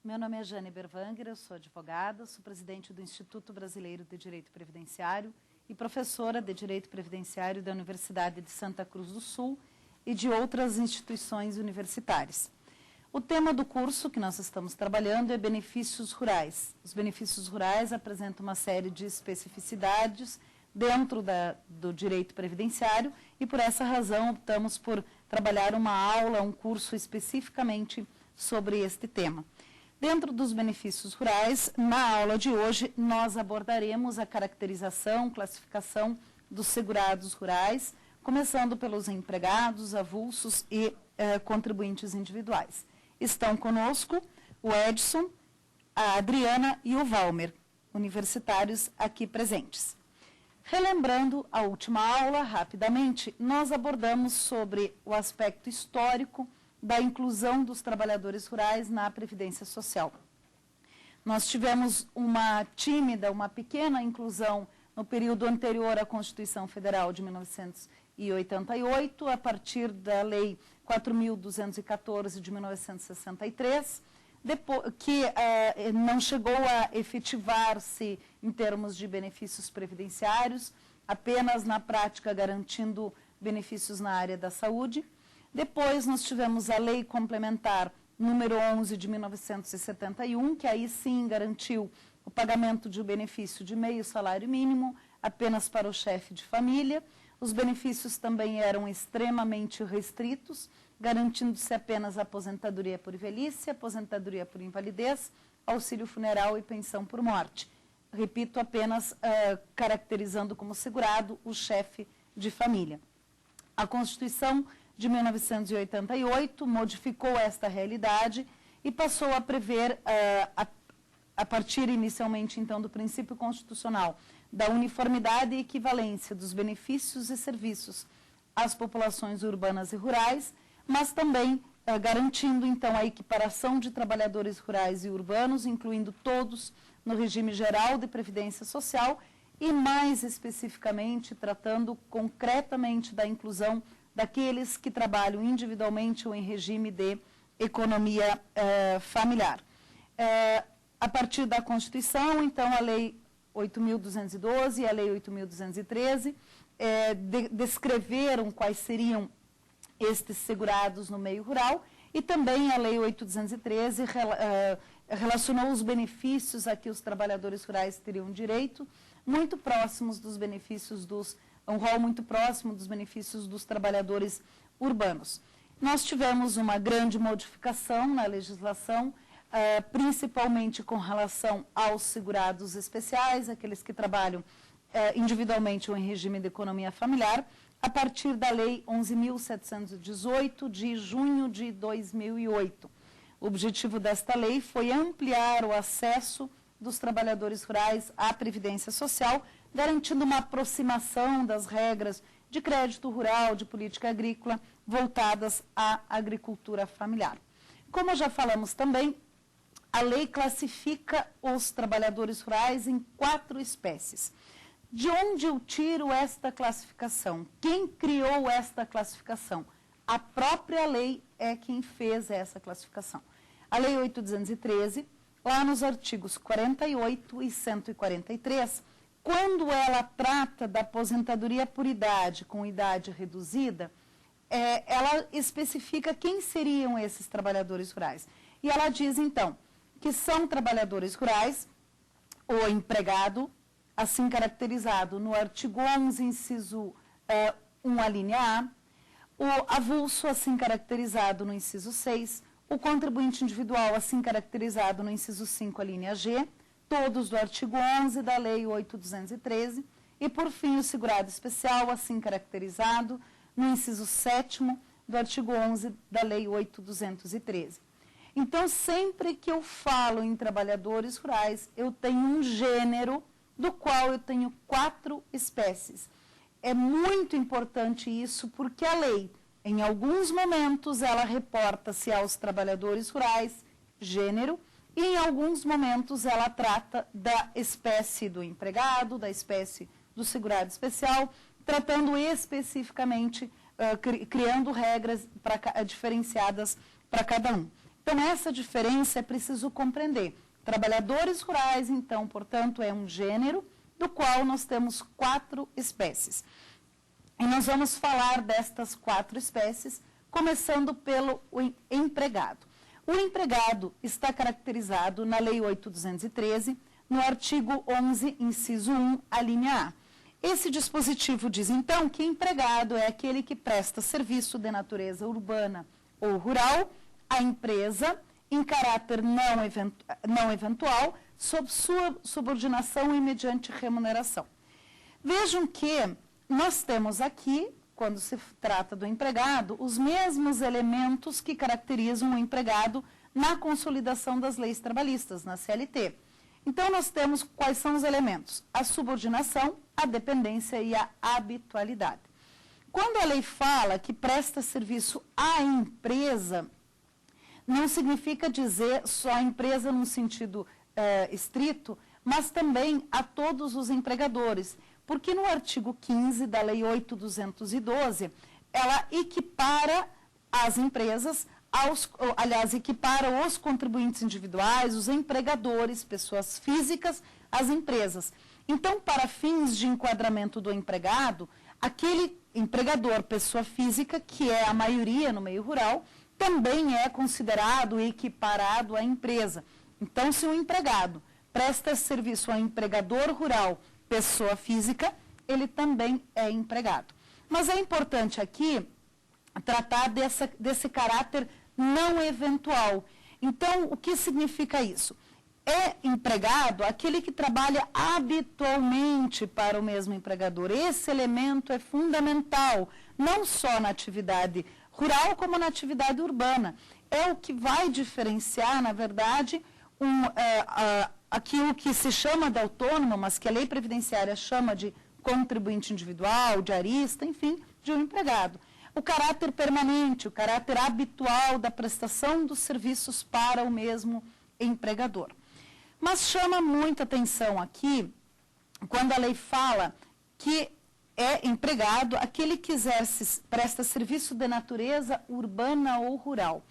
Meu nome é Jane Berwanger, eu sou advogada, sou presidente do Instituto Brasileiro de Direito Previdenciário e professora de Direito Previdenciário da Universidade de Santa Cruz do Sul e de outras instituições universitárias. O tema do curso que nós estamos trabalhando é benefícios rurais. Os benefícios rurais apresentam uma série de especificidades dentro do direito previdenciário e por essa razão optamos por trabalhar uma aula, um curso especificamente sobre este tema. Dentro dos benefícios rurais, na aula de hoje, nós abordaremos a caracterização, classificação dos segurados rurais, começando pelos empregados, avulsos e contribuintes individuais. Estão conosco o Edson, a Adriana e o Valmer, universitários aqui presentes. Relembrando a última aula, rapidamente, nós abordamos sobre o aspecto histórico da inclusão dos trabalhadores rurais na Previdência Social. Nós tivemos uma tímida, uma pequena inclusão no período anterior à Constituição Federal de 1988, a partir da Lei 4.214 de 1963, que não chegou a efetivar-se em termos de benefícios previdenciários, apenas na prática garantindo benefícios na área da saúde. Depois nós tivemos a Lei Complementar número 11 de 1971, que aí sim garantiu o pagamento de um benefício de meio salário mínimo apenas para o chefe de família. Os benefícios também eram extremamente restritos, garantindo-se apenas a aposentadoria por velhice, aposentadoria por invalidez, auxílio funeral e pensão por morte. Repito, apenas caracterizando como segurado o chefe de família. A Constituição de 1988 modificou esta realidade e passou a prever, a partir inicialmente então do princípio constitucional da uniformidade e equivalência dos benefícios e serviços às populações urbanas e rurais, mas também garantindo então a equiparação de trabalhadores rurais e urbanos, incluindo todos no regime geral de previdência social e mais especificamente tratando concretamente da inclusão daqueles que trabalham individualmente ou em regime de economia familiar. A partir da Constituição, então, a Lei 8.212 e a Lei 8.213 descreveram quais seriam estes segurados no meio rural e também a Lei 8.213 relacionou os benefícios a que os trabalhadores rurais teriam direito, muito próximos dos benefícios um rol muito próximo dos benefícios dos trabalhadores urbanos. Nós tivemos uma grande modificação na legislação, principalmente com relação aos segurados especiais, aqueles que trabalham individualmente ou em regime de economia familiar, a partir da Lei 11.718, de junho de 2008. O objetivo desta lei foi ampliar o acesso dos trabalhadores rurais à Previdência Social, garantindo uma aproximação das regras de crédito rural, de política agrícola, voltadas à agricultura familiar. Como já falamos também, a lei classifica os trabalhadores rurais em 4 espécies. De onde eu tiro esta classificação? Quem criou esta classificação? A própria lei é quem fez essa classificação. A Lei 8.213, lá nos artigos 48 e 143, quando ela trata da aposentadoria por idade, com idade reduzida, ela especifica quem seriam esses trabalhadores rurais. E ela diz, então, que são trabalhadores rurais, o empregado, assim caracterizado no artigo 11, inciso 1, a linha A, o avulso, assim caracterizado no inciso 6, o contribuinte individual, assim caracterizado no inciso 5, a linha G, todos do artigo 11 da Lei 8.213, e, por fim, o segurado especial, assim caracterizado no inciso 7º do artigo 11 da Lei 8.213. Então, sempre que eu falo em trabalhadores rurais, eu tenho um gênero do qual eu tenho 4 espécies. É muito importante isso, porque a lei, em alguns momentos, ela reporta-se aos trabalhadores rurais, gênero, e em alguns momentos ela trata da espécie do empregado, da espécie do segurado especial, tratando especificamente, criando regras diferenciadas para cada um. Então, essa diferença é preciso compreender. Trabalhadores rurais, então, portanto, é um gênero do qual nós temos 4 espécies. E nós vamos falar destas 4 espécies, começando pelo empregado. O empregado está caracterizado na Lei 8.213, no artigo 11, inciso 1, a linha A. Esse dispositivo diz, então, que empregado é aquele que presta serviço de natureza urbana ou rural à empresa em caráter não eventual, sob sua subordinação e mediante remuneração. Vejam que nós temos aqui, quando se trata do empregado, os mesmos elementos que caracterizam o empregado na consolidação das leis trabalhistas, na CLT. Então, nós temos quais são os elementos? A subordinação, a dependência e a habitualidade. Quando a lei fala que presta serviço à empresa, não significa dizer só a empresa num sentido estrito, mas também a todos os empregadores, porque no artigo 15 da Lei 8.212, ela equipara as empresas, equipara os contribuintes individuais, os empregadores, pessoas físicas, às empresas. Então, para fins de enquadramento do empregado, aquele empregador, pessoa física, que é a maioria no meio rural, também é considerado e equiparado à empresa. Então, se o empregado presta serviço ao empregador rural, pessoa física, ele também é empregado. Mas é importante aqui tratar desse caráter não eventual. Então, o que significa isso? É empregado aquele que trabalha habitualmente para o mesmo empregador. Esse elemento é fundamental, não só na atividade rural, como na atividade urbana. É o que vai diferenciar, na verdade, aquilo que se chama de autônomo, mas que a lei previdenciária chama de contribuinte individual, diarista, enfim, de um empregado. O caráter permanente, o caráter habitual da prestação dos serviços para o mesmo empregador. Mas chama muita atenção aqui, quando a lei fala que é empregado aquele que presta serviço de natureza urbana ou rural.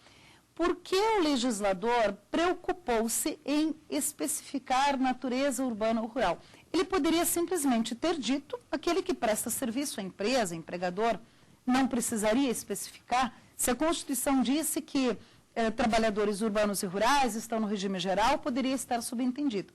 Por que o legislador preocupou-se em especificar natureza urbana ou rural? Ele poderia simplesmente ter dito aquele que presta serviço à empresa, empregador, não precisaria especificar. Se a Constituição disse que trabalhadores urbanos e rurais estão no regime geral, poderia estar subentendido.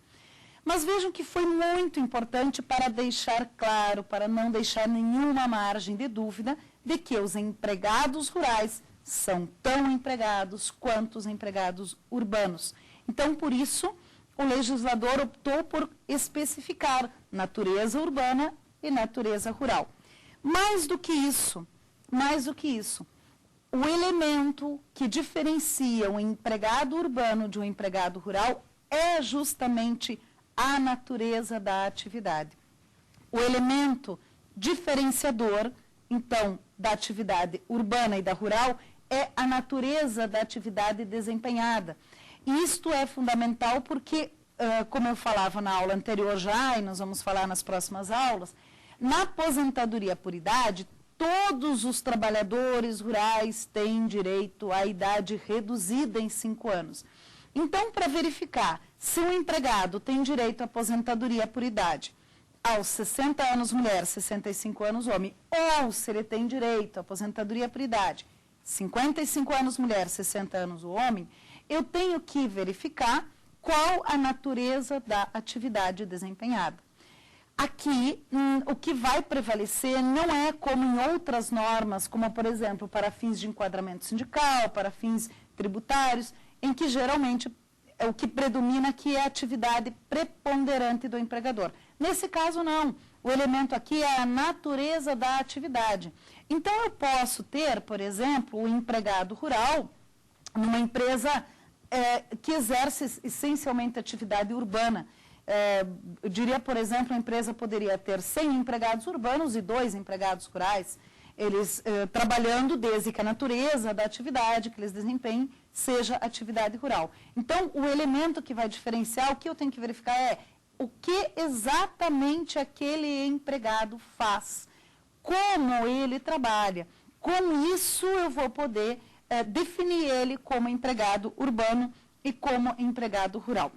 Mas vejam que foi muito importante para deixar claro, para não deixar nenhuma margem de dúvida, de que os empregados rurais são tão empregados quanto os empregados urbanos. Então, por isso, o legislador optou por especificar natureza urbana e natureza rural. Mais do que isso, o elemento que diferencia o empregado urbano de um empregado rural é justamente a natureza da atividade. O elemento diferenciador, então, da atividade urbana e da rural é a natureza da atividade desempenhada. E isto é fundamental porque, como eu falava na aula anterior já, e nós vamos falar nas próximas aulas, na aposentadoria por idade, todos os trabalhadores rurais têm direito à idade reduzida em 5 anos. Então, para verificar se um empregado tem direito à aposentadoria por idade aos 60 anos mulher, 65 anos homem, ou se ele tem direito à aposentadoria por idade 55 anos mulher, 60 anos o homem, eu tenho que verificar qual a natureza da atividade desempenhada. Aqui, o que vai prevalecer não é como em outras normas, como, por exemplo, para fins de enquadramento sindical, para fins tributários, em que geralmente o que predomina aqui é a atividade preponderante do empregador. Nesse caso, não. O elemento aqui é a natureza da atividade. Então, eu posso ter, por exemplo, o empregado rural numa empresa que exerce essencialmente atividade urbana. Eu diria, por exemplo, a empresa poderia ter 100 empregados urbanos e 2 empregados rurais, eles trabalhando desde que a natureza da atividade que eles desempenhem seja atividade rural. Então, o elemento que vai diferenciar, o que eu tenho que verificar é o que exatamente aquele empregado faz, como ele trabalha. Com isso, eu vou poder definir ele como empregado urbano e como empregado rural.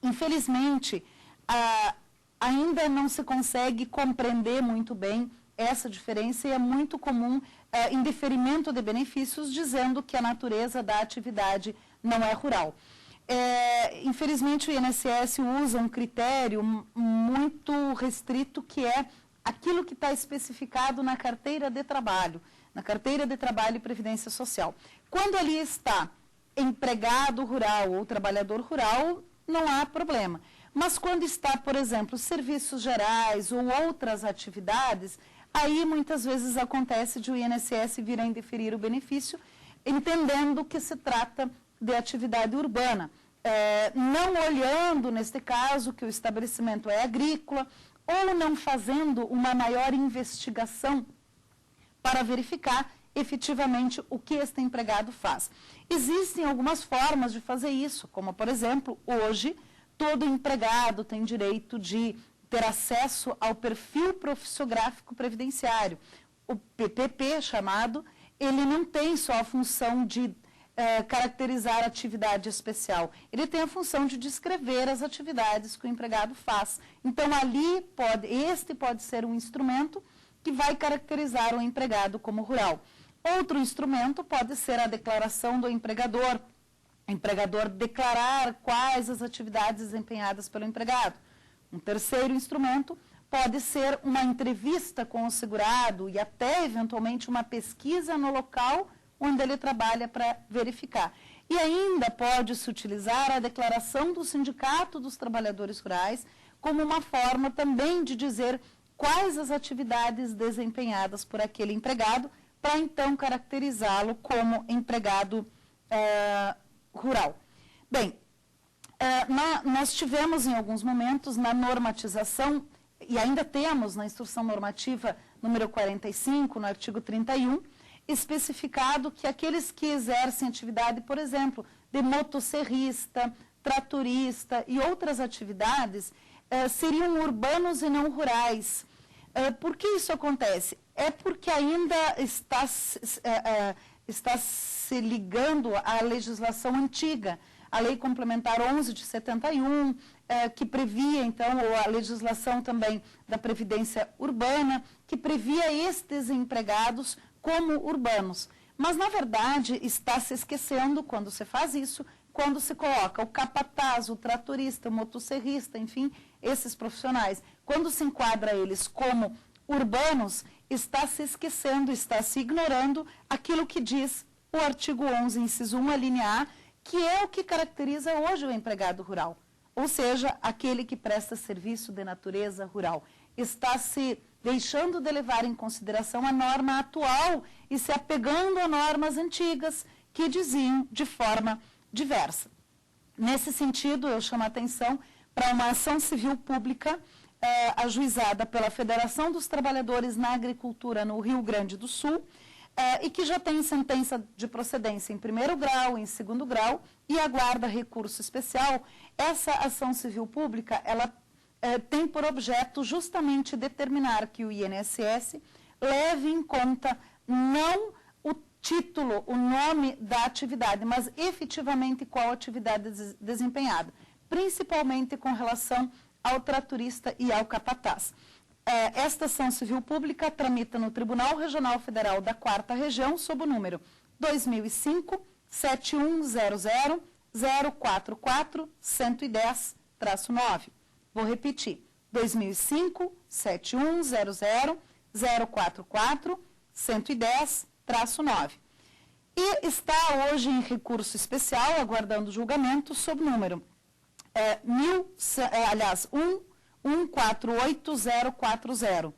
Infelizmente, ainda não se consegue compreender muito bem essa diferença e é muito comum em deferimento de benefícios dizendo que a natureza da atividade não é rural. Infelizmente, o INSS usa um critério muito restrito que é aquilo que está especificado na carteira de trabalho e previdência social. Quando ali está empregado rural ou trabalhador rural, não há problema. Mas quando está, por exemplo, serviços gerais ou outras atividades, aí muitas vezes acontece de o INSS vir a indeferir o benefício, entendendo que se trata de atividade urbana, não olhando, neste caso, que o estabelecimento é agrícola, ou não fazendo uma maior investigação para verificar efetivamente o que este empregado faz. Existem algumas formas de fazer isso, como, por exemplo, hoje, todo empregado tem direito de ter acesso ao perfil profissiográfico previdenciário. O PPP, chamado, ele não tem só a função de caracterizar atividade especial. Ele tem a função de descrever as atividades que o empregado faz. Então, ali, este pode ser um instrumento que vai caracterizar o empregado como rural. Outro instrumento pode ser a declaração do empregador. O empregador declarar quais as atividades desempenhadas pelo empregado. Um terceiro instrumento pode ser uma entrevista com o segurado e até, eventualmente, uma pesquisa no local onde ele trabalha para verificar. E ainda pode-se utilizar a declaração do Sindicato dos Trabalhadores Rurais como uma forma também de dizer quais as atividades desempenhadas por aquele empregado, para então caracterizá-lo como empregado rural. Bem, nós tivemos em alguns momentos na normatização, e ainda temos na Instrução Normativa número 45, no artigo 31, especificado que aqueles que exercem atividade, por exemplo, de motosserrista, tratorista e outras atividades, seriam urbanos e não rurais. Por que isso acontece? É porque ainda está se ligando à legislação antiga, a Lei Complementar 11 de 71, que previa, então, a legislação também da Previdência Urbana, que previa estes empregados como urbanos. Mas, na verdade, está se esquecendo, quando se faz isso, quando se coloca o capataz, o tratorista, o motosserrista, enfim, esses profissionais, quando se enquadra eles como urbanos, está se esquecendo, está se ignorando aquilo que diz o artigo 11, inciso 1, a linha A, que é o que caracteriza hoje o empregado rural, ou seja, aquele que presta serviço de natureza rural. Está se deixando de levar em consideração a norma atual e se apegando a normas antigas que diziam de forma diversa. Nesse sentido, eu chamo a atenção para uma ação civil pública ajuizada pela Federação dos Trabalhadores na Agricultura no Rio Grande do Sul e que já tem sentença de procedência em primeiro grau, em segundo grau e aguarda recurso especial. Essa ação civil pública, ela tem por objeto justamente determinar que o INSS leve em conta não o título, o nome da atividade, mas efetivamente qual atividade desempenhada, principalmente com relação ao tratorista e ao capataz. Esta ação civil pública tramita no Tribunal Regional Federal da 4ª Região, sob o número 2005-7100-044-110-9. Vou repetir, 2005-7100-044-110-9. E está hoje em recurso especial, aguardando julgamento, sob o número 148040.